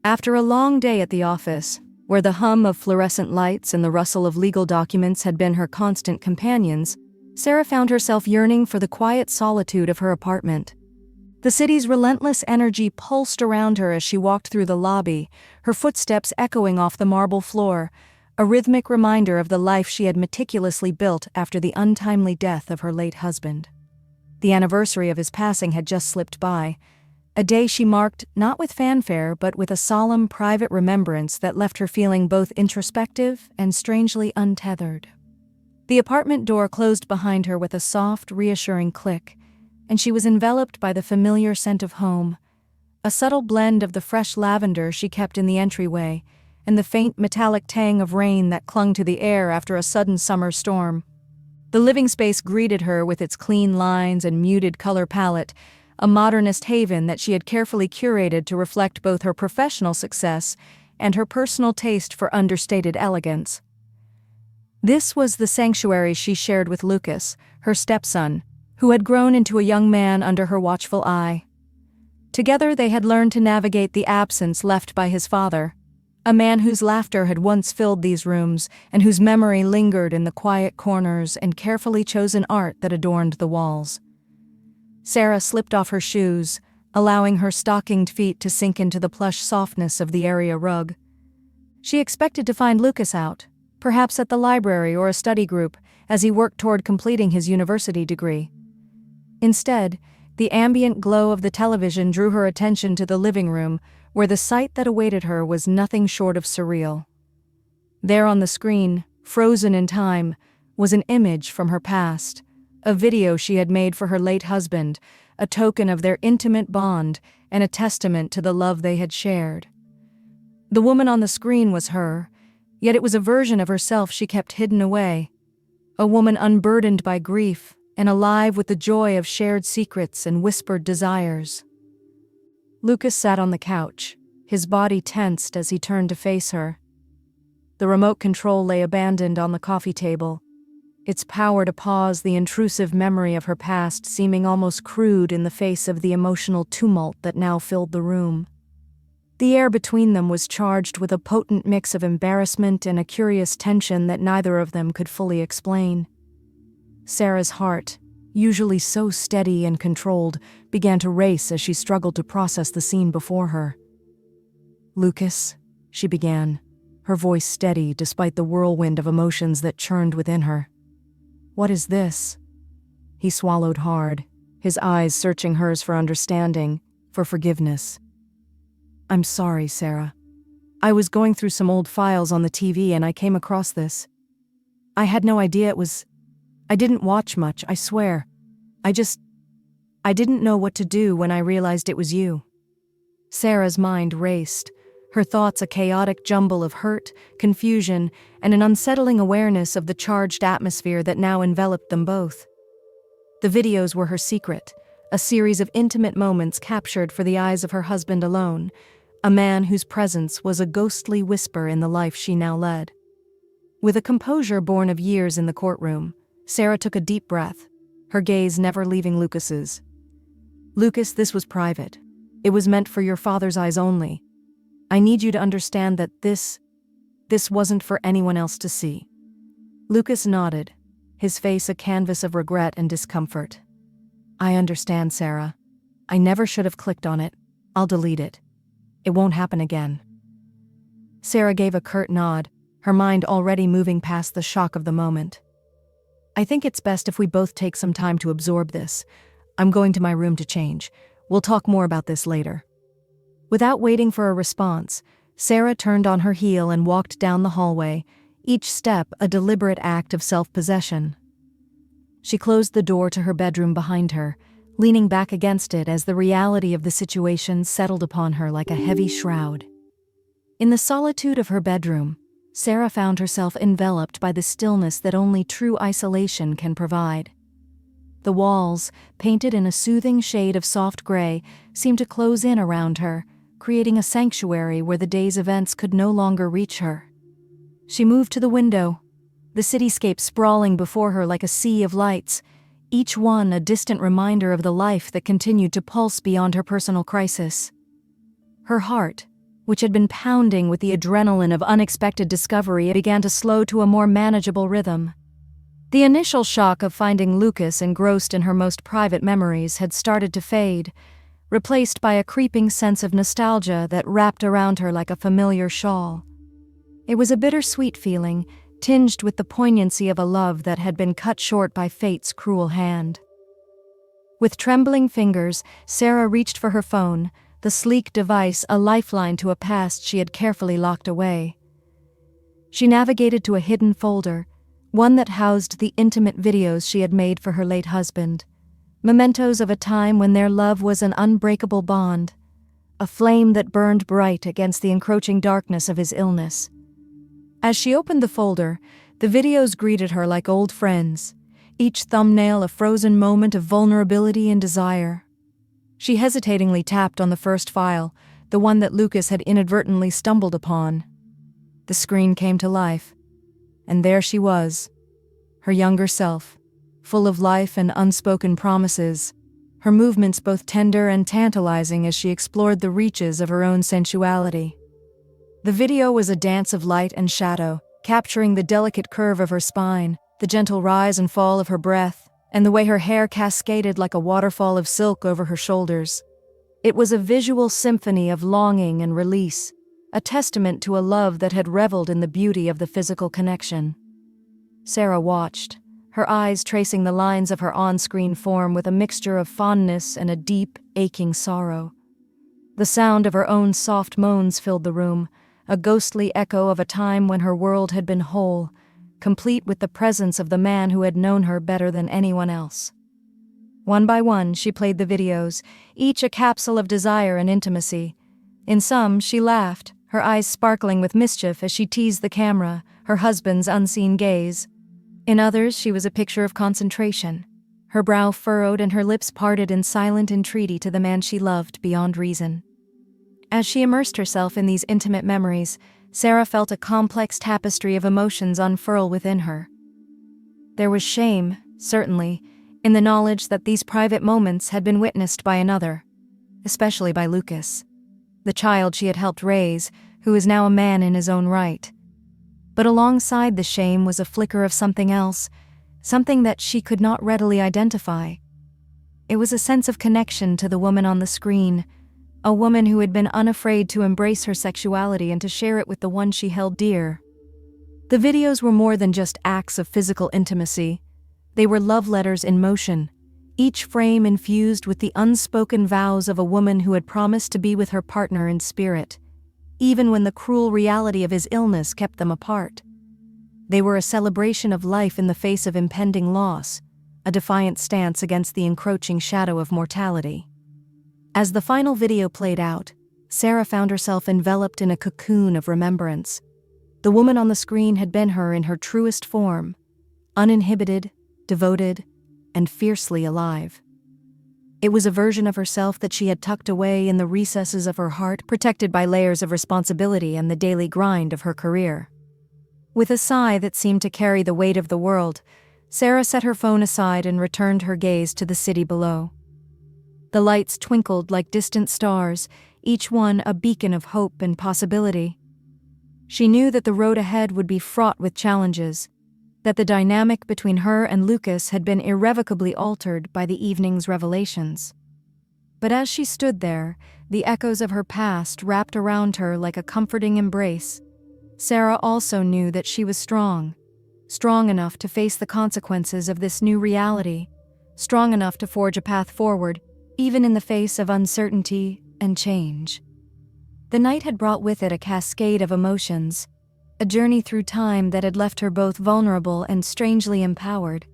After a long day at the office, where the hum of fluorescent lights and the rustle of legal documents had been her constant companions, Sarah found herself yearning for the quiet solitude of her apartment. The city's relentless energy pulsed around her as she walked through the lobby, her footsteps echoing off the marble floor, a rhythmic reminder of the life she had meticulously built after the untimely death of her late husband. The anniversary of his passing had just slipped by, a day she marked not with fanfare but with a solemn private remembrance that left her feeling both introspective and strangely untethered. The apartment door closed behind her with a soft, reassuring click, and she was enveloped by the familiar scent of home, a subtle blend of the fresh lavender she kept in the entryway and the faint metallic tang of rain that clung to the air after a sudden summer storm. The living space greeted her with its clean lines and muted color palette, a modernist haven that she had carefully curated to reflect both her professional success and her personal taste for understated elegance. This was the sanctuary she shared with Lucas, her stepson, who had grown into a young man under her watchful eye. Together they had learned to navigate the absence left by his father, a man whose laughter had once filled these rooms and whose memory lingered in the quiet corners and carefully chosen art that adorned the walls. Sarah slipped off her shoes, allowing her stockinged feet to sink into the plush softness of the area rug. She expected to find Lucas out, perhaps at the library or a study group, as he worked toward completing his university degree. Instead, the ambient glow of the television drew her attention to the living room, where the sight that awaited her was nothing short of surreal. There on the screen, frozen in time, was an image from her past, a video she had made for her late husband, a token of their intimate bond and a testament to the love they had shared. The woman on the screen was her, yet it was a version of herself she kept hidden away, a woman unburdened by grief and alive with the joy of shared secrets and whispered desires. Lucas sat on the couch, his body tensed as he turned to face her. The remote control lay abandoned on the coffee table, its power to pause the intrusive memory of her past seeming almost crude in the face of the emotional tumult that now filled the room. The air between them was charged with a potent mix of embarrassment and a curious tension that neither of them could fully explain. Sarah's heart, usually so steady and controlled, began to race as she struggled to process the scene before her. "Lucas," she began, her voice steady despite the whirlwind of emotions that churned within her. "What is this?" He swallowed hard, his eyes searching hers for understanding, for forgiveness. "I'm sorry, Sarah. I was going through some old files on the TV and I came across this. I had no idea it was... I didn't watch much, I swear. I didn't know what to do when I realized it was you." Sarah's mind raced, her thoughts a chaotic jumble of hurt, confusion, and an unsettling awareness of the charged atmosphere that now enveloped them both. The videos were her secret, a series of intimate moments captured for the eyes of her husband alone, a man whose presence was a ghostly whisper in the life she now led. With a composure born of years in the courtroom, Sarah took a deep breath, her gaze never leaving Lucas's. "Lucas, this was private. It was meant for your father's eyes only. I need you to understand that this wasn't for anyone else to see." Lucas nodded, his face a canvas of regret and discomfort. "I understand, Sarah. I never should have clicked on it. I'll delete it. It won't happen again." Sarah gave a curt nod, her mind already moving past the shock of the moment. "I think it's best if we both take some time to absorb this. I'm going to my room to change. We'll talk more about this later." Without waiting for a response, Sarah turned on her heel and walked down the hallway, each step a deliberate act of self-possession. She closed the door to her bedroom behind her, leaning back against it as the reality of the situation settled upon her like a heavy shroud. In the solitude of her bedroom, Sarah found herself enveloped by the stillness that only true isolation can provide. The walls, painted in a soothing shade of soft gray, seemed to close in around her, creating a sanctuary where the day's events could no longer reach her. She moved to the window, the cityscape sprawling before her like a sea of lights, each one a distant reminder of the life that continued to pulse beyond her personal crisis. Her heart, which had been pounding with the adrenaline of unexpected discovery, it began to slow to a more manageable rhythm. The initial shock of finding Lucas engrossed in her most private memories had started to fade, replaced by a creeping sense of nostalgia that wrapped around her like a familiar shawl. It was a bittersweet feeling, tinged with the poignancy of a love that had been cut short by fate's cruel hand. With trembling fingers, Sarah reached for her phone, the sleek device a lifeline to a past she had carefully locked away. She navigated to a hidden folder, one that housed the intimate videos she had made for her late husband, mementos of a time when their love was an unbreakable bond, a flame that burned bright against the encroaching darkness of his illness. As she opened the folder, the videos greeted her like old friends, each thumbnail a frozen moment of vulnerability and desire. She hesitatingly tapped on the first file, the one that Lucas had inadvertently stumbled upon. The screen came to life, and there she was, her younger self, full of life and unspoken promises, her movements both tender and tantalizing as she explored the reaches of her own sensuality. The video was a dance of light and shadow, capturing the delicate curve of her spine, the gentle rise and fall of her breath, and the way her hair cascaded like a waterfall of silk over her shoulders. It was a visual symphony of longing and release, a testament to a love that had reveled in the beauty of the physical connection. Sarah watched, her eyes tracing the lines of her on-screen form with a mixture of fondness and a deep, aching sorrow. The sound of her own soft moans filled the room, a ghostly echo of a time when her world had been whole, complete with the presence of the man who had known her better than anyone else. One by one, she played the videos, each a capsule of desire and intimacy. In some, she laughed, her eyes sparkling with mischief as she teased the camera, her husband's unseen gaze. In others, she was a picture of concentration, her brow furrowed and her lips parted in silent entreaty to the man she loved beyond reason. As she immersed herself in these intimate memories, Sarah felt a complex tapestry of emotions unfurl within her. There was shame, certainly, in the knowledge that these private moments had been witnessed by another, especially by Lucas, the child she had helped raise, who is now a man in his own right. But alongside the shame was a flicker of something else, something that she could not readily identify. It was a sense of connection to the woman on the screen, a woman who had been unafraid to embrace her sexuality and to share it with the one she held dear. The videos were more than just acts of physical intimacy. They were love letters in motion, each frame infused with the unspoken vows of a woman who had promised to be with her partner in spirit, even when the cruel reality of his illness kept them apart. They were a celebration of life in the face of impending loss, a defiant stance against the encroaching shadow of mortality. As the final video played out, Sarah found herself enveloped in a cocoon of remembrance. The woman on the screen had been her in her truest form, uninhibited, devoted, and fiercely alive. It was a version of herself that she had tucked away in the recesses of her heart, protected by layers of responsibility and the daily grind of her career. With a sigh that seemed to carry the weight of the world, Sarah set her phone aside and returned her gaze to the city below. The lights twinkled like distant stars, each one a beacon of hope and possibility. She knew that the road ahead would be fraught with challenges, that the dynamic between her and Lucas had been irrevocably altered by the evening's revelations. But as she stood there, the echoes of her past wrapped around her like a comforting embrace. Sarah also knew that she was strong enough to face the consequences of this new reality, strong enough to forge a path forward, even in the face of uncertainty and change. The night had brought with it a cascade of emotions, a journey through time that had left her both vulnerable and strangely empowered.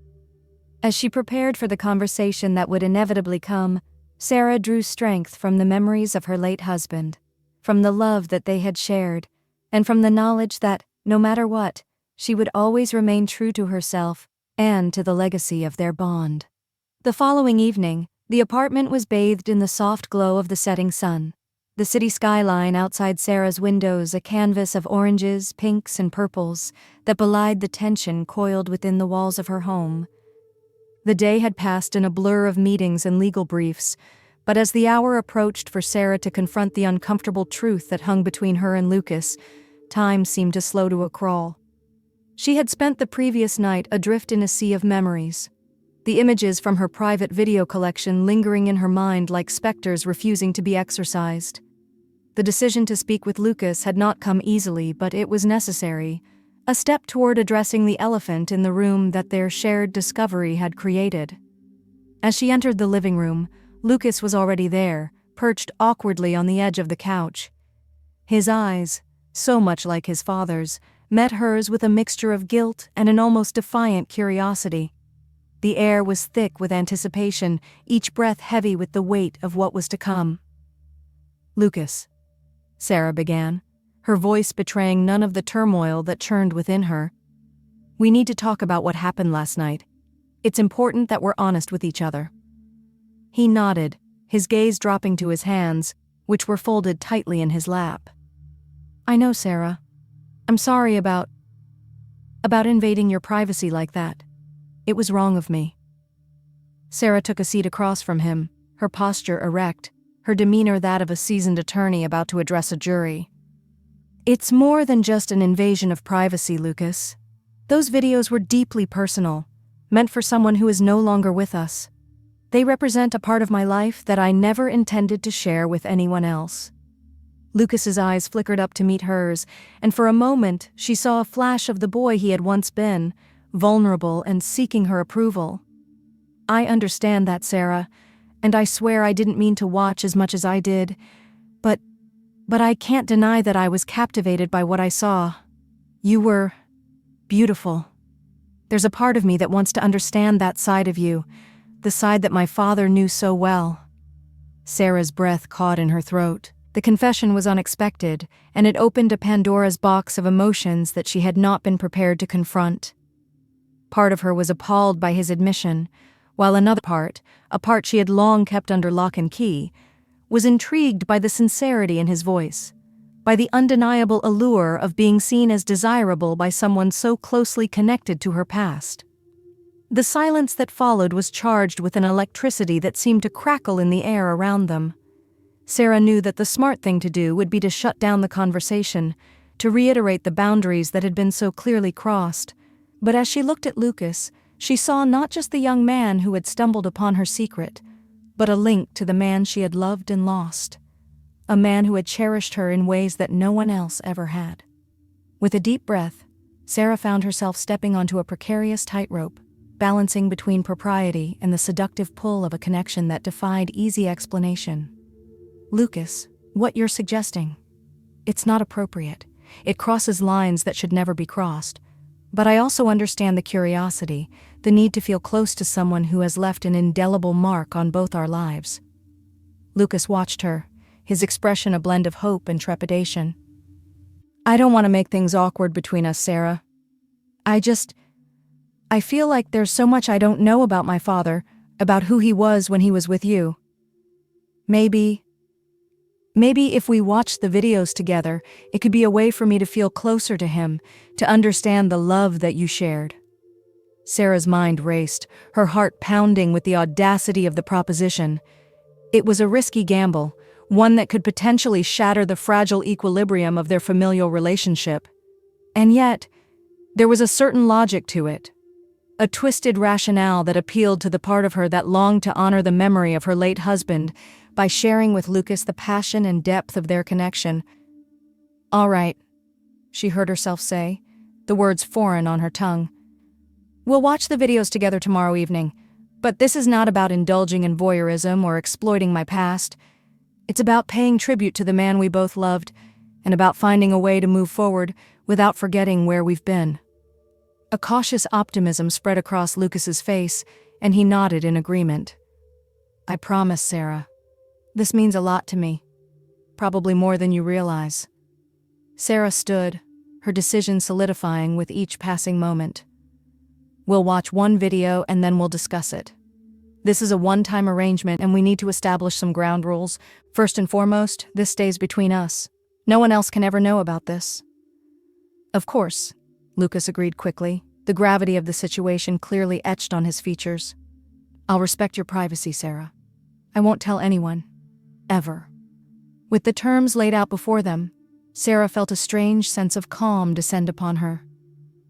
As she prepared for the conversation that would inevitably come, Sarah drew strength from the memories of her late husband, from the love that they had shared, and from the knowledge that, no matter what, she would always remain true to herself and to the legacy of their bond. The following evening, the apartment was bathed in the soft glow of the setting sun. The city skyline outside Sarah's windows a canvas of oranges, pinks, and purples that belied the tension coiled within the walls of her home. The day had passed in a blur of meetings and legal briefs, But as the hour approached for Sarah to confront the uncomfortable truth that hung between her and Lucas, time seemed to slow to a crawl. She had spent the previous night adrift in a sea of memories, the images from her private video collection lingering in her mind like specters refusing to be exorcised. The decision to speak with Lucas had not come easily, but it was necessary, a step toward addressing the elephant in the room that their shared discovery had created. As she entered the living room, Lucas was already there, perched awkwardly on the edge of the couch. His eyes, so much like his father's, met hers with a mixture of guilt and an almost defiant curiosity. The air was thick with anticipation, each breath heavy with the weight of what was to come. "Lucas," Sarah began, her voice betraying none of the turmoil that churned within her. "We need to talk about what happened last night. It's important that we're honest with each other." He nodded, his gaze dropping to his hands, which were folded tightly in his lap. "I know, Sarah. I'm sorry about invading your privacy like that. It was wrong of me." Sarah took a seat across from him, her posture erect, her demeanor that of a seasoned attorney about to address a jury. "It's more than just an invasion of privacy, Lucas. Those videos were deeply personal, meant for someone who is no longer with us. They represent a part of my life that I never intended to share with anyone else." Lucas's eyes flickered up to meet hers, and for a moment she saw a flash of the boy he had once been, vulnerable and seeking her approval. "I understand that, Sarah, and I swear I didn't mean to watch as much as I did, but I can't deny that I was captivated by what I saw. You were beautiful. There's a part of me that wants to understand that side of you, the side that my father knew so well." Sarah's breath caught in her throat. The confession was unexpected, and it opened a Pandora's box of emotions that she had not been prepared to confront. Part of her was appalled by his admission, while another part, a part she had long kept under lock and key, was intrigued by the sincerity in his voice, by the undeniable allure of being seen as desirable by someone so closely connected to her past. The silence that followed was charged with an electricity that seemed to crackle in the air around them. Sarah knew that the smart thing to do would be to shut down the conversation, to reiterate the boundaries that had been so clearly crossed. But as she looked at Lucas, she saw not just the young man who had stumbled upon her secret, but a link to the man she had loved and lost, a man who had cherished her in ways that no one else ever had. With a deep breath, Sarah found herself stepping onto a precarious tightrope, balancing between propriety and the seductive pull of a connection that defied easy explanation. "Lucas, what you're suggesting, it's not appropriate. It crosses lines that should never be crossed. But I also understand the curiosity, the need to feel close to someone who has left an indelible mark on both our lives." Lucas watched her, his expression a blend of hope and trepidation. "I don't want to make things awkward between us, Sarah. I feel like there's so much I don't know about my father, about who he was when he was with you. Maybe if we watched the videos together, it could be a way for me to feel closer to him, to understand the love that you shared." Sarah's mind raced, her heart pounding with the audacity of the proposition. It was a risky gamble, one that could potentially shatter the fragile equilibrium of their familial relationship. And yet, there was a certain logic to it. A twisted rationale that appealed to the part of her that longed to honor the memory of her late husband by sharing with Lucas the passion and depth of their connection. "All right," she heard herself say, the words foreign on her tongue. "We'll watch the videos together tomorrow evening, but this is not about indulging in voyeurism or exploiting my past. It's about paying tribute to the man we both loved, and about finding a way to move forward without forgetting where we've been." A cautious optimism spread across Lucas's face, and he nodded in agreement. "I promise, Sarah. This means a lot to me. Probably more than you realize." Sarah stood, her decision solidifying with each passing moment. "We'll watch one video and then we'll discuss it. This is a one-time arrangement and we need to establish some ground rules. First and foremost, this stays between us. No one else can ever know about this." "Of course," Lucas agreed quickly, the gravity of the situation clearly etched on his features. "I'll respect your privacy, Sarah. I won't tell anyone. Ever." With the terms laid out before them, Sarah felt a strange sense of calm descend upon her.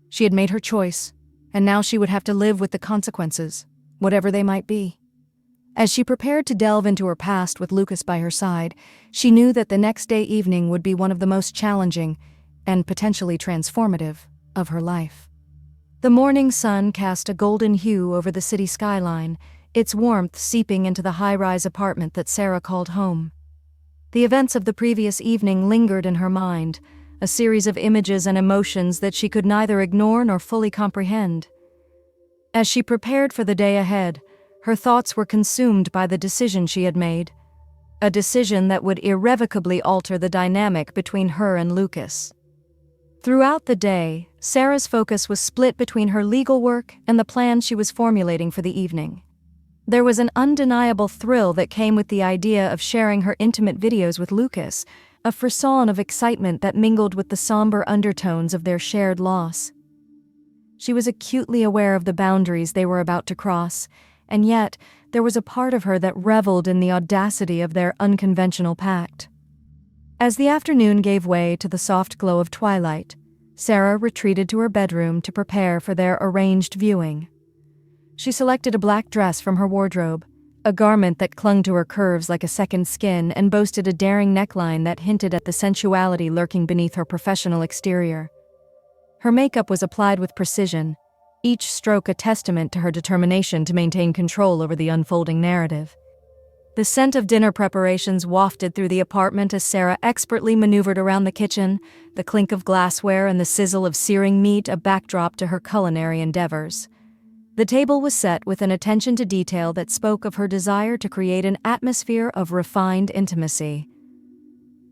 She had made her choice, and now she would have to live with the consequences, whatever they might be. As she prepared to delve into her past with Lucas by her side, she knew that the next day evening would be one of the most challenging and potentially transformative of her life. The morning sun cast a golden hue over the city skyline, its warmth seeping into the high-rise apartment that Sarah called home. The events of the previous evening lingered in her mind, a series of images and emotions that she could neither ignore nor fully comprehend. As she prepared for the day ahead, her thoughts were consumed by the decision she had made, a decision that would irrevocably alter the dynamic between her and Lucas. Throughout the day, Sarah's focus was split between her legal work and the plans she was formulating for the evening. There was an undeniable thrill that came with the idea of sharing her intimate videos with Lucas, a frisson of excitement that mingled with the somber undertones of their shared loss. She was acutely aware of the boundaries they were about to cross, and yet there was a part of her that reveled in the audacity of their unconventional pact. As the afternoon gave way to the soft glow of twilight, Sarah retreated to her bedroom to prepare for their arranged viewing. She selected a black dress from her wardrobe, a garment that clung to her curves like a second skin and boasted a daring neckline that hinted at the sensuality lurking beneath her professional exterior. Her makeup was applied with precision, each stroke a testament to her determination to maintain control over the unfolding narrative. The scent of dinner preparations wafted through the apartment as Sarah expertly maneuvered around the kitchen, the clink of glassware and the sizzle of searing meat a backdrop to her culinary endeavors. The table was set with an attention to detail that spoke of her desire to create an atmosphere of refined intimacy.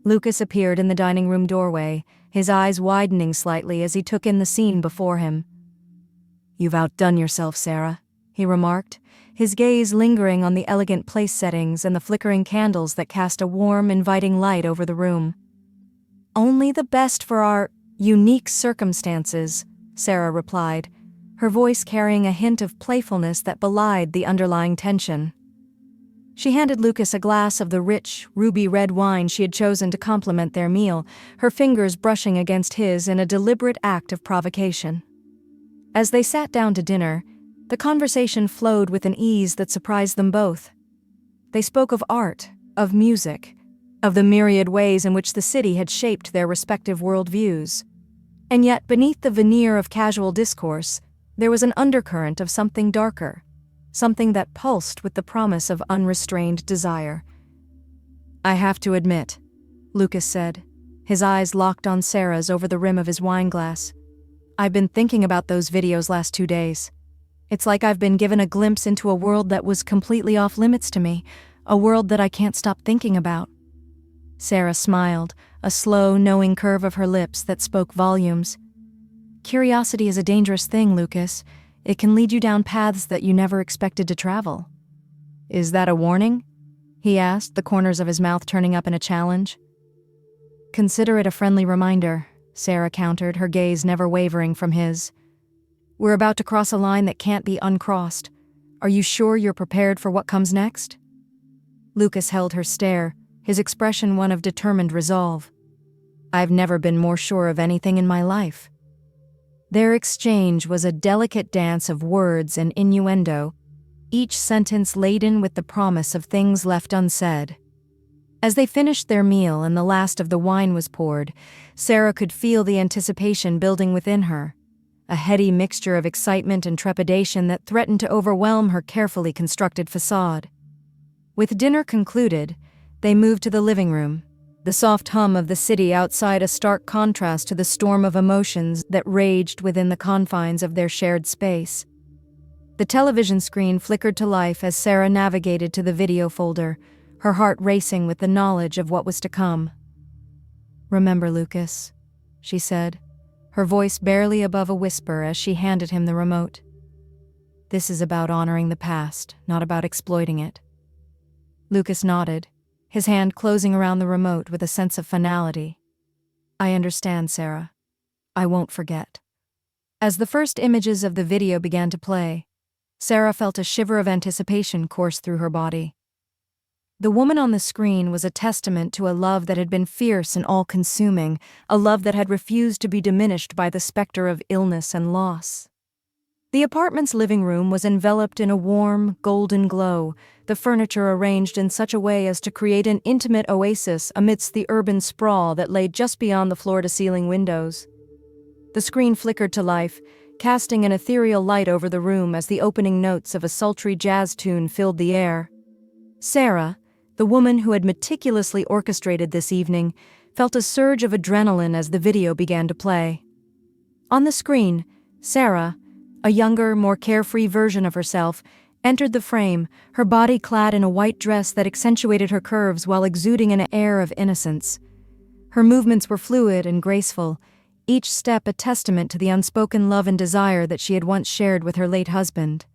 Lucas appeared in the dining room doorway, his eyes widening slightly as he took in the scene before him. "You've outdone yourself, Sarah," he remarked, his gaze lingering on the elegant place settings and the flickering candles that cast a warm, inviting light over the room. "Only the best for our unique circumstances," Sarah replied, her voice carrying a hint of playfulness that belied the underlying tension. She handed Lucas a glass of the rich, ruby-red wine she had chosen to complement their meal, her fingers brushing against his in a deliberate act of provocation. As they sat down to dinner, the conversation flowed with an ease that surprised them both. They spoke of art, of music, of the myriad ways in which the city had shaped their respective worldviews. And yet, beneath the veneer of casual discourse, there was an undercurrent of something darker, something that pulsed with the promise of unrestrained desire. "I have to admit," Lucas said, his eyes locked on Sarah's over the rim of his wineglass, "I've been thinking about those videos last 2 days. It's like I've been given a glimpse into a world that was completely off limits to me, a world that I can't stop thinking about." Sarah smiled, a slow, knowing curve of her lips that spoke volumes. "Curiosity is a dangerous thing, Lucas. It can lead you down paths that you never expected to travel." "Is that a warning?" he asked, the corners of his mouth turning up in a challenge. "Consider it a friendly reminder," Sarah countered, her gaze never wavering from his. "We're about to cross a line that can't be uncrossed. Are you sure you're prepared for what comes next?" Lucas held her stare, his expression one of determined resolve. "I've never been more sure of anything in my life." Their exchange was a delicate dance of words and innuendo, each sentence laden with the promise of things left unsaid. As they finished their meal and the last of the wine was poured, Sarah could feel the anticipation building within her, a heady mixture of excitement and trepidation that threatened to overwhelm her carefully constructed facade. With dinner concluded, they moved to the living room, the soft hum of the city outside a stark contrast to the storm of emotions that raged within the confines of their shared space. The television screen flickered to life as Sarah navigated to the video folder, her heart racing with the knowledge of what was to come. "Remember, Lucas," she said, her voice barely above a whisper as she handed him the remote. "This is about honoring the past, not about exploiting it." Lucas nodded, his hand closing around the remote with a sense of finality. "I understand, Sarah. I won't forget." As the first images of the video began to play, Sarah felt a shiver of anticipation course through her body. The woman on the screen was a testament to a love that had been fierce and all-consuming, a love that had refused to be diminished by the specter of illness and loss. The apartment's living room was enveloped in a warm, golden glow, the furniture arranged in such a way as to create an intimate oasis amidst the urban sprawl that lay just beyond the floor-to-ceiling windows. The screen flickered to life, casting an ethereal light over the room as the opening notes of a sultry jazz tune filled the air. Sarah, the woman who had meticulously orchestrated this evening, felt a surge of adrenaline as the video began to play. On the screen, Sarah, a younger, more carefree version of herself, entered the frame, her body clad in a white dress that accentuated her curves while exuding an air of innocence. Her movements were fluid and graceful, each step a testament to the unspoken love and desire that she had once shared with her late husband.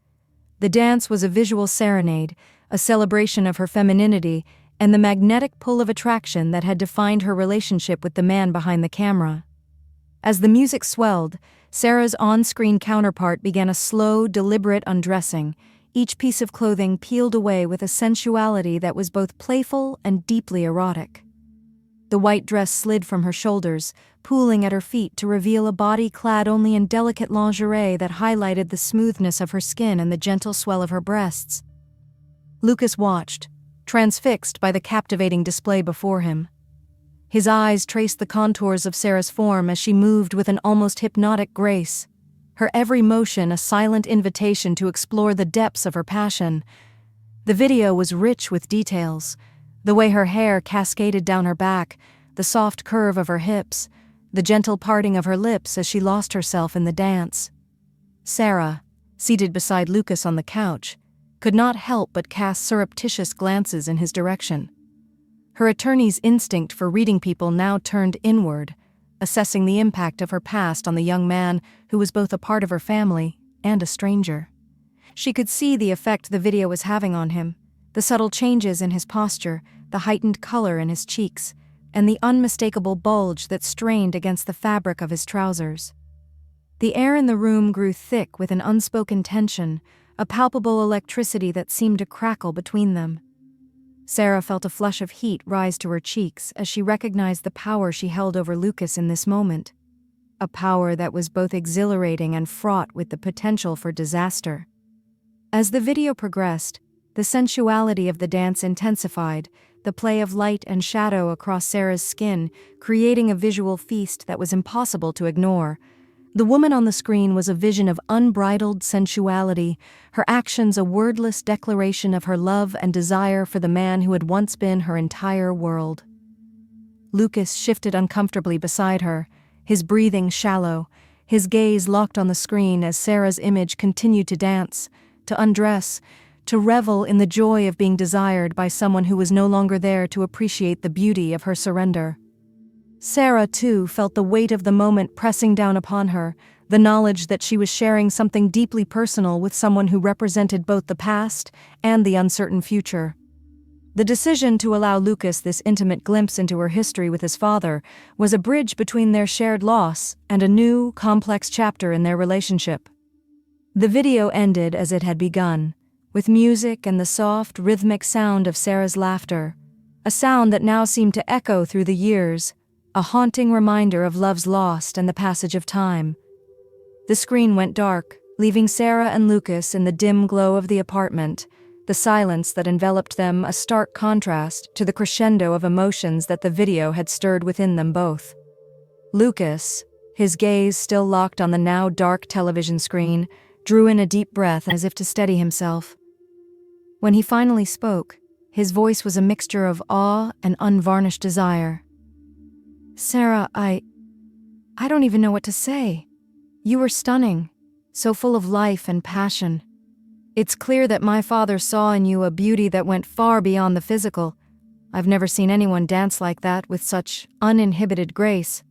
The dance was a visual serenade, a celebration of her femininity and the magnetic pull of attraction that had defined her relationship with the man behind the camera. As the music swelled, Sarah's on-screen counterpart began a slow, deliberate undressing, each piece of clothing peeled away with a sensuality that was both playful and deeply erotic. The white dress slid from her shoulders, pooling at her feet to reveal a body clad only in delicate lingerie that highlighted the smoothness of her skin and the gentle swell of her breasts. Lucas watched, transfixed by the captivating display before him. His eyes traced the contours of Sarah's form as she moved with an almost hypnotic grace, her every motion a silent invitation to explore the depths of her passion. The video was rich with details, the way her hair cascaded down her back, the soft curve of her hips, the gentle parting of her lips as she lost herself in the dance. Sarah, seated beside Lucas on the couch, could not help but cast surreptitious glances in his direction. Her attorney's instinct for reading people now turned inward, assessing the impact of her past on the young man who was both a part of her family and a stranger. She could see the effect the video was having on him, the subtle changes in his posture, the heightened color in his cheeks, and the unmistakable bulge that strained against the fabric of his trousers. The air in the room grew thick with an unspoken tension, a palpable electricity that seemed to crackle between them. Sarah felt a flush of heat rise to her cheeks as she recognized the power she held over Lucas in this moment, a power that was both exhilarating and fraught with the potential for disaster. As the video progressed, the sensuality of the dance intensified, the play of light and shadow across Sarah's skin, creating a visual feast that was impossible to ignore. The woman on the screen was a vision of unbridled sensuality, her actions a wordless declaration of her love and desire for the man who had once been her entire world. Lucas shifted uncomfortably beside her, his breathing shallow, his gaze locked on the screen as Sarah's image continued to dance, to undress, to revel in the joy of being desired by someone who was no longer there to appreciate the beauty of her surrender. Sarah, too, felt the weight of the moment pressing down upon her, the knowledge that she was sharing something deeply personal with someone who represented both the past and the uncertain future. The decision to allow Lucas this intimate glimpse into her history with his father was a bridge between their shared loss and a new, complex chapter in their relationship. The video ended as it had begun, with music and the soft, rhythmic sound of Sarah's laughter, a sound that now seemed to echo through the years, a haunting reminder of love's lost and the passage of time. The screen went dark, leaving Sarah and Lucas in the dim glow of the apartment, the silence that enveloped them a stark contrast to the crescendo of emotions that the video had stirred within them both. Lucas, his gaze still locked on the now dark television screen, drew in a deep breath as if to steady himself. When he finally spoke, his voice was a mixture of awe and unvarnished desire. "Sarah, I don't even know what to say. You were stunning, so full of life and passion. It's clear that my father saw in you a beauty that went far beyond the physical. I've never seen anyone dance like that with such uninhibited grace."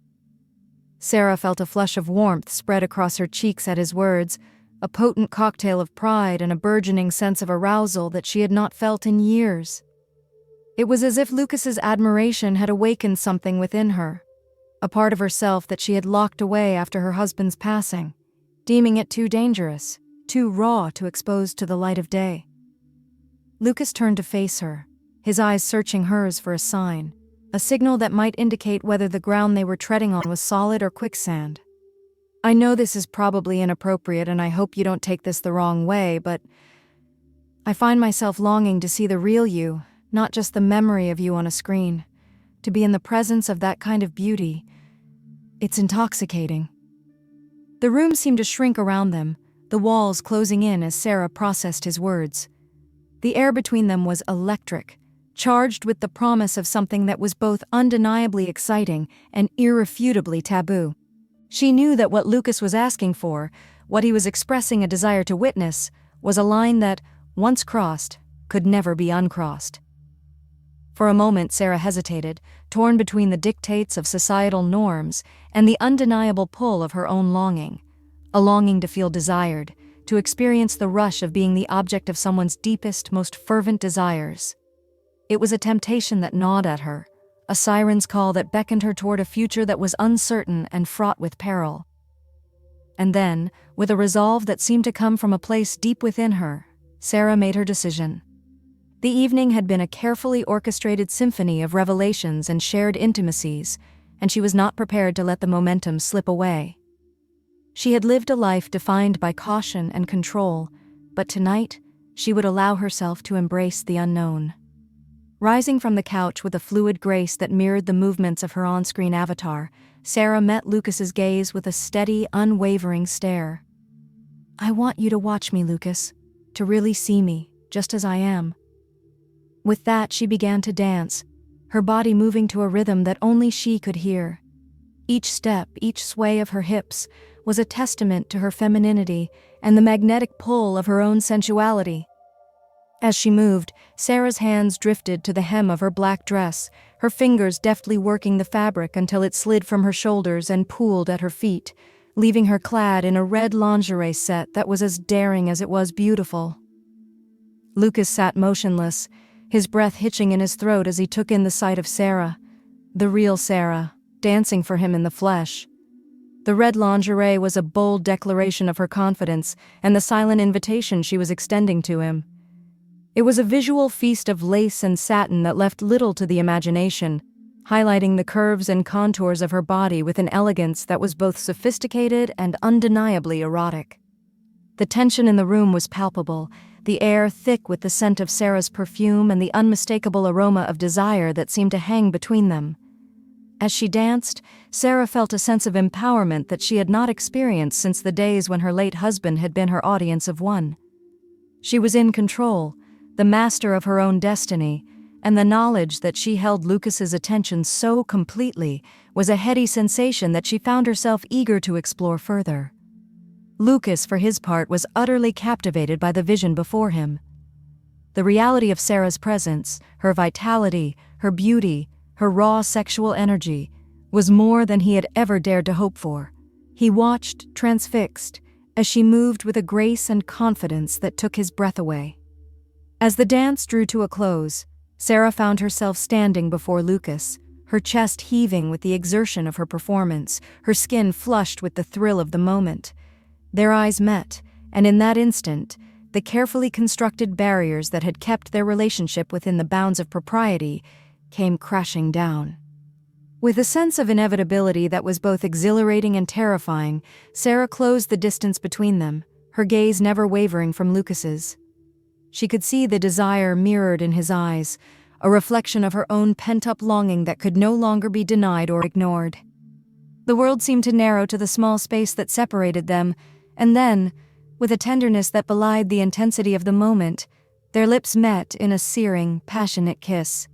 Sarah felt a flush of warmth spread across her cheeks at his words, a potent cocktail of pride and a burgeoning sense of arousal that she had not felt in years. It was as if Lucas's admiration had awakened something within her, a part of herself that she had locked away after her husband's passing, deeming it too dangerous, too raw to expose to the light of day. Lucas turned to face her, his eyes searching hers for a sign, a signal that might indicate whether the ground they were treading on was solid or quicksand. "I know this is probably inappropriate and I hope you don't take this the wrong way, but I find myself longing to see the real you, not just the memory of you on a screen. To be in the presence of that kind of beauty, it's intoxicating." The room seemed to shrink around them, the walls closing in as Sarah processed his words. The air between them was electric, charged with the promise of something that was both undeniably exciting and irrefutably taboo. She knew that what Lucas was asking for, what he was expressing a desire to witness, was a line that, once crossed, could never be uncrossed. For a moment Sarah hesitated, torn between the dictates of societal norms and the undeniable pull of her own longing, a longing to feel desired, to experience the rush of being the object of someone's deepest, most fervent desires. It was a temptation that gnawed at her, a siren's call that beckoned her toward a future that was uncertain and fraught with peril. And then, with a resolve that seemed to come from a place deep within her, Sarah made her decision. The evening had been a carefully orchestrated symphony of revelations and shared intimacies, and she was not prepared to let the momentum slip away. She had lived a life defined by caution and control, but tonight she would allow herself to embrace the unknown. Rising from the couch with a fluid grace that mirrored the movements of her on-screen avatar, Sarah met Lucas's gaze with a steady, unwavering stare. "I want you to watch me, Lucas, to really see me, just as I am." With that, she began to dance, her body moving to a rhythm that only she could hear. Each step, each sway of her hips, was a testament to her femininity and the magnetic pull of her own sensuality. As she moved, Sarah's hands drifted to the hem of her black dress, her fingers deftly working the fabric until it slid from her shoulders and pooled at her feet, leaving her clad in a red lingerie set that was as daring as it was beautiful. Lucas sat motionless, his breath hitching in his throat as he took in the sight of Sarah, the real Sarah, dancing for him in the flesh. The red lingerie was a bold declaration of her confidence and the silent invitation she was extending to him. It was a visual feast of lace and satin that left little to the imagination, highlighting the curves and contours of her body with an elegance that was both sophisticated and undeniably erotic. The tension in the room was palpable, the air thick with the scent of Sarah's perfume and the unmistakable aroma of desire that seemed to hang between them. As she danced, Sarah felt a sense of empowerment that she had not experienced since the days when her late husband had been her audience of one. She was in control, the master of her own destiny, and the knowledge that she held Lucas's attention so completely was a heady sensation that she found herself eager to explore further. Lucas, for his part, was utterly captivated by the vision before him. The reality of Sarah's presence, her vitality, her beauty, her raw sexual energy, was more than he had ever dared to hope for. He watched, transfixed, as she moved with a grace and confidence that took his breath away. As the dance drew to a close, Sarah found herself standing before Lucas, her chest heaving with the exertion of her performance, her skin flushed with the thrill of the moment. Their eyes met, and in that instant, the carefully constructed barriers that had kept their relationship within the bounds of propriety came crashing down. With a sense of inevitability that was both exhilarating and terrifying, Sarah closed the distance between them, her gaze never wavering from Lucas's. She could see the desire mirrored in his eyes, a reflection of her own pent-up longing that could no longer be denied or ignored. The world seemed to narrow to the small space that separated them, and then, with a tenderness that belied the intensity of the moment, their lips met in a searing, passionate kiss.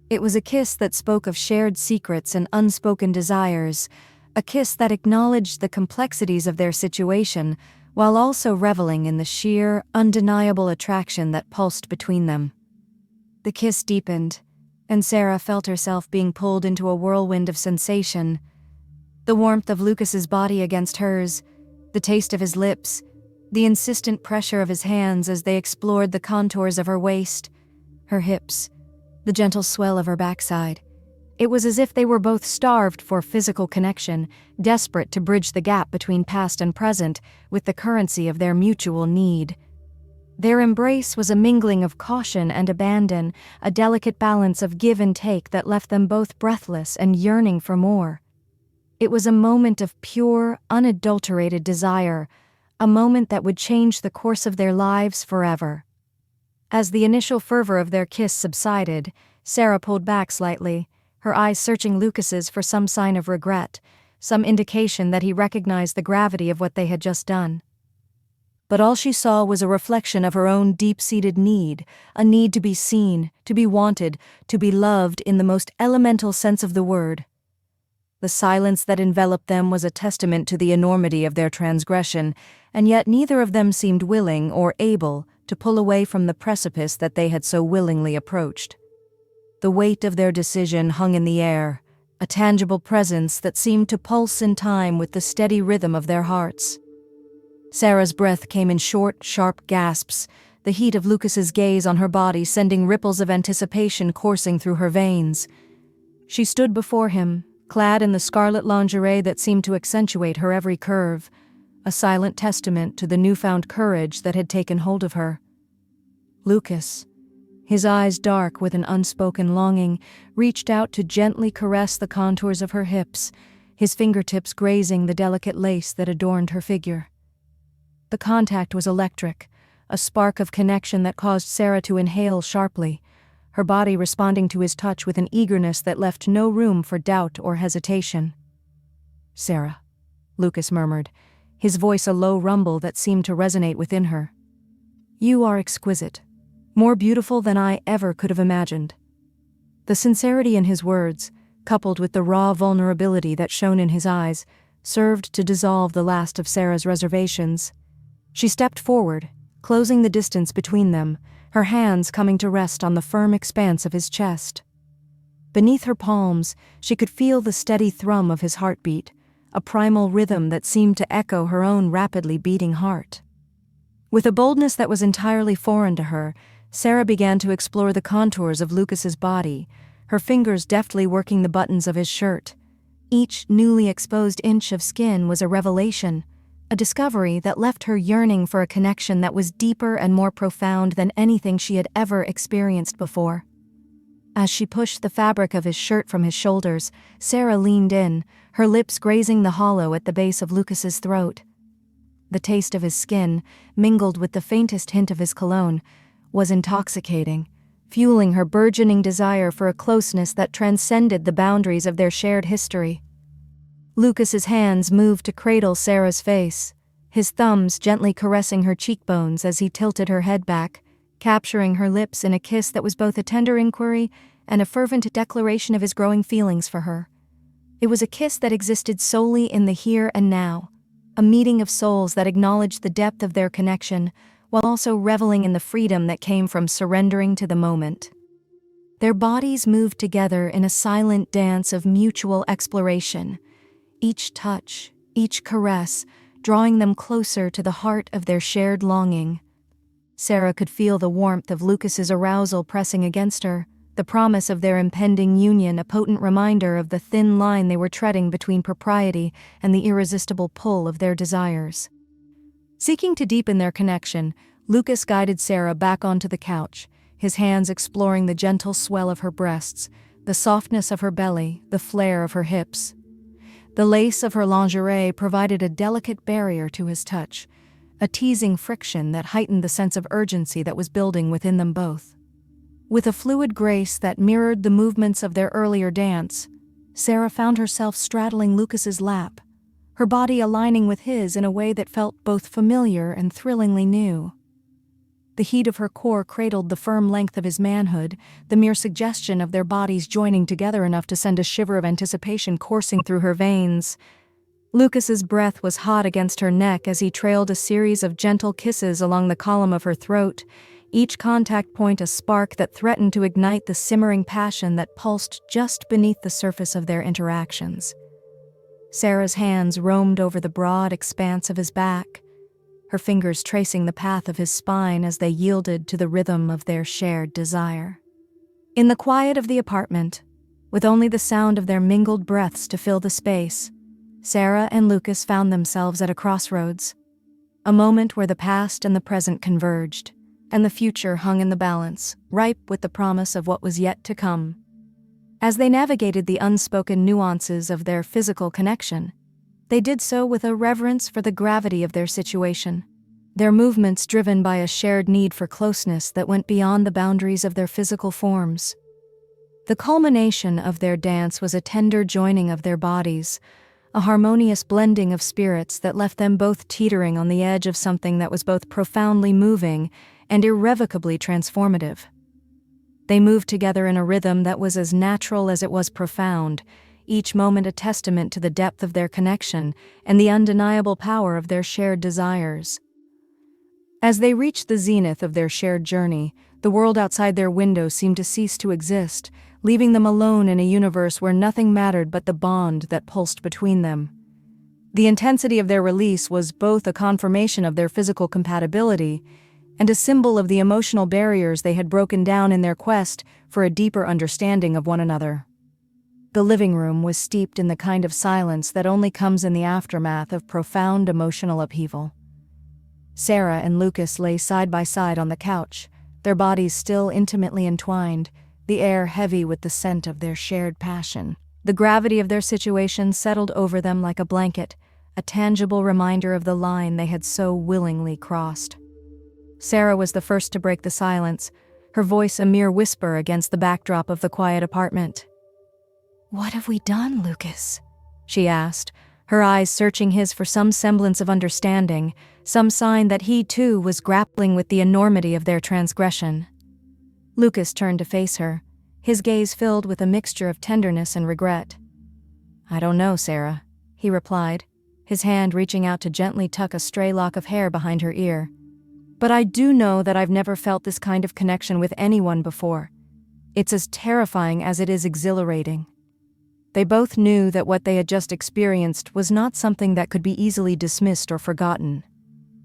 It was a kiss that spoke of shared secrets and unspoken desires, a kiss that acknowledged the complexities of their situation, while also reveling in the sheer, undeniable attraction that pulsed between them. The kiss deepened, and Sarah felt herself being pulled into a whirlwind of sensation. The warmth of Lucas's body against hers, the taste of his lips, the insistent pressure of his hands as they explored the contours of her waist, her hips, the gentle swell of her backside. It was as if they were both starved for physical connection, desperate to bridge the gap between past and present with the currency of their mutual need. Their embrace was a mingling of caution and abandon, a delicate balance of give and take that left them both breathless and yearning for more. It was a moment of pure, unadulterated desire, a moment that would change the course of their lives forever. As the initial fervor of their kiss subsided, Sarah pulled back slightly, her eyes searching Lucas's for some sign of regret, some indication that he recognized the gravity of what they had just done. But all she saw was a reflection of her own deep-seated need, a need to be seen, to be wanted, to be loved in the most elemental sense of the word. The silence that enveloped them was a testament to the enormity of their transgression, and yet neither of them seemed willing or able to pull away from the precipice that they had so willingly approached. The weight of their decision hung in the air, a tangible presence that seemed to pulse in time with the steady rhythm of their hearts. Sarah's breath came in short, sharp gasps, the heat of Lucas's gaze on her body sending ripples of anticipation coursing through her veins. She stood before him, clad in the scarlet lingerie that seemed to accentuate her every curve, a silent testament to the newfound courage that had taken hold of her. Lucas, his eyes dark with an unspoken longing, reached out to gently caress the contours of her hips, his fingertips grazing the delicate lace that adorned her figure. The contact was electric, a spark of connection that caused Sarah to inhale sharply, her body responding to his touch with an eagerness that left no room for doubt or hesitation. "Sarah," Lucas murmured, his voice a low rumble that seemed to resonate within her. "You are exquisite, more beautiful than I ever could have imagined." The sincerity in his words, coupled with the raw vulnerability that shone in his eyes, served to dissolve the last of Sarah's reservations. She stepped forward, closing the distance between them, her hands coming to rest on the firm expanse of his chest. Beneath her palms, she could feel the steady thrum of his heartbeat, a primal rhythm that seemed to echo her own rapidly beating heart. With a boldness that was entirely foreign to her, Sarah began to explore the contours of Lucas's body, her fingers deftly working the buttons of his shirt. Each newly exposed inch of skin was a revelation, a discovery that left her yearning for a connection that was deeper and more profound than anything she had ever experienced before. As she pushed the fabric of his shirt from his shoulders, Sarah leaned in, her lips grazing the hollow at the base of Lucas's throat. The taste of his skin, mingled with the faintest hint of his cologne, was intoxicating, fueling her burgeoning desire for a closeness that transcended the boundaries of their shared history. Lucas's hands moved to cradle Sarah's face, his thumbs gently caressing her cheekbones as he tilted her head back, capturing her lips in a kiss that was both a tender inquiry and a fervent declaration of his growing feelings for her. It was a kiss that existed solely in the here and now, a meeting of souls that acknowledged the depth of their connection, while also reveling in the freedom that came from surrendering to the moment. Their bodies moved together in a silent dance of mutual exploration, each touch, each caress, drawing them closer to the heart of their shared longing. Sarah could feel the warmth of Lucas's arousal pressing against her, the promise of their impending union a potent reminder of the thin line they were treading between propriety and the irresistible pull of their desires. Seeking to deepen their connection, Lucas guided Sarah back onto the couch, his hands exploring the gentle swell of her breasts, the softness of her belly, the flare of her hips. The lace of her lingerie provided a delicate barrier to his touch, a teasing friction that heightened the sense of urgency that was building within them both. With a fluid grace that mirrored the movements of their earlier dance, Sarah found herself straddling Lucas's lap, her body aligning with his in a way that felt both familiar and thrillingly new. The heat of her core cradled the firm length of his manhood, the mere suggestion of their bodies joining together enough to send a shiver of anticipation coursing through her veins. Lucas's breath was hot against her neck as he trailed a series of gentle kisses along the column of her throat, each contact point a spark that threatened to ignite the simmering passion that pulsed just beneath the surface of their interactions. Sarah's hands roamed over the broad expanse of his back, her fingers tracing the path of his spine as they yielded to the rhythm of their shared desire. In the quiet of the apartment, with only the sound of their mingled breaths to fill the space, Sarah and Lucas found themselves at a crossroads, a moment where the past and the present converged. and the future hung in the balance, ripe with the promise of what was yet to come. As they navigated the unspoken nuances of their physical connection, they did so with a reverence for the gravity of their situation, their movements driven by a shared need for closeness that went beyond the boundaries of their physical forms. The culmination of their dance was a tender joining of their bodies, a harmonious blending of spirits that left them both teetering on the edge of something that was both profoundly moving and irrevocably transformative. They moved together in a rhythm that was as natural as it was profound, each moment a testament to the depth of their connection and the undeniable power of their shared desires. As they reached the zenith of their shared journey, the world outside their window seemed to cease to exist, leaving them alone in a universe where nothing mattered but the bond that pulsed between them. The intensity of their release was both a confirmation of their physical compatibility and a symbol of the emotional barriers they had broken down in their quest for a deeper understanding of one another. The living room was steeped in the kind of silence that only comes in the aftermath of profound emotional upheaval. Sarah and Lucas lay side by side on the couch, their bodies still intimately entwined, the air heavy with the scent of their shared passion. The gravity of their situation settled over them like a blanket, a tangible reminder of the line they had so willingly crossed. Sarah was the first to break the silence, her voice a mere whisper against the backdrop of the quiet apartment. "What have we done, Lucas?" she asked, her eyes searching his for some semblance of understanding, some sign that he too was grappling with the enormity of their transgression. Lucas turned to face her, his gaze filled with a mixture of tenderness and regret. "I don't know, Sarah," he replied, his hand reaching out to gently tuck a stray lock of hair behind her ear. "But I do know that I've never felt this kind of connection with anyone before. It's as terrifying as it is exhilarating." They both knew that what they had just experienced was not something that could be easily dismissed or forgotten.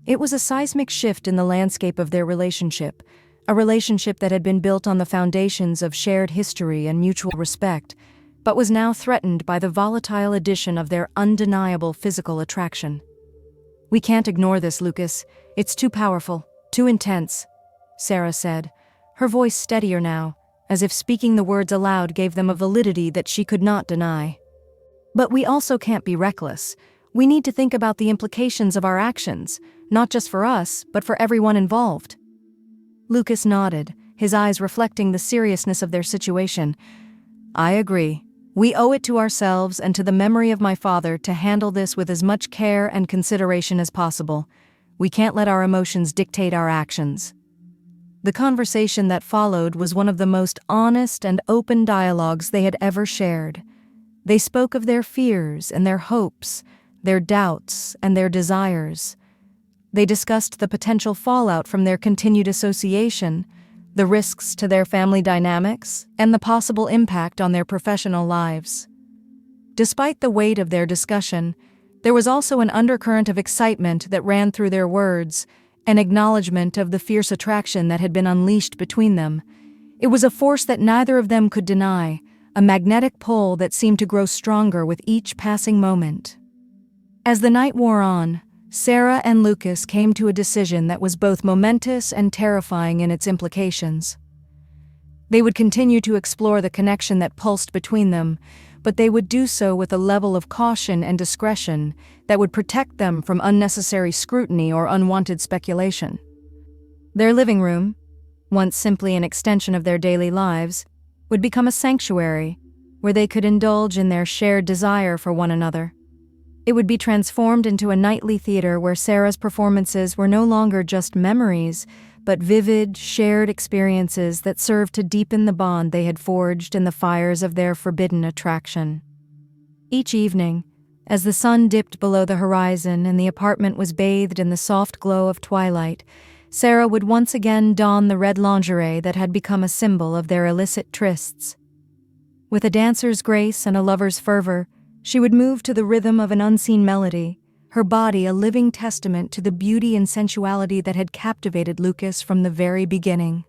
It was a seismic shift in the landscape of their relationship, a relationship that had been built on the foundations of shared history and mutual respect, but was now threatened by the volatile addition of their undeniable physical attraction. "We can't ignore this, Lucas. It's too powerful, too intense," Sarah said, her voice steadier now, as if speaking the words aloud gave them a validity that she could not deny. "But we also can't be reckless. We need to think about the implications of our actions, not just for us, but for everyone involved." Lucas nodded, his eyes reflecting the seriousness of their situation. "I agree. We owe it to ourselves and to the memory of my father to handle this with as much care and consideration as possible. We can't let our emotions dictate our actions." The conversation that followed was one of the most honest and open dialogues they had ever shared. They spoke of their fears and their hopes, their doubts and their desires. They discussed the potential fallout from their continued association, the risks to their family dynamics, and the possible impact on their professional lives. Despite the weight of their discussion, there was also an undercurrent of excitement that ran through their words, an acknowledgement of the fierce attraction that had been unleashed between them. It was a force that neither of them could deny, a magnetic pull that seemed to grow stronger with each passing moment. As the night wore on, Sarah and Lucas came to a decision that was both momentous and terrifying in its implications. They would continue to explore the connection that pulsed between them, but they would do so with a level of caution and discretion that would protect them from unnecessary scrutiny or unwanted speculation. Their living room, once simply an extension of their daily lives, would become a sanctuary where they could indulge in their shared desire for one another. It would be transformed into a nightly theater where Sarah's performances were no longer just memories, but vivid, shared experiences that served to deepen the bond they had forged in the fires of their forbidden attraction. Each evening, as the sun dipped below the horizon and the apartment was bathed in the soft glow of twilight, Sarah would once again don the red lingerie that had become a symbol of their illicit trysts. With a dancer's grace and a lover's fervor, she would move to the rhythm of an unseen melody, her body a living testament to the beauty and sensuality that had captivated Lucas from the very beginning.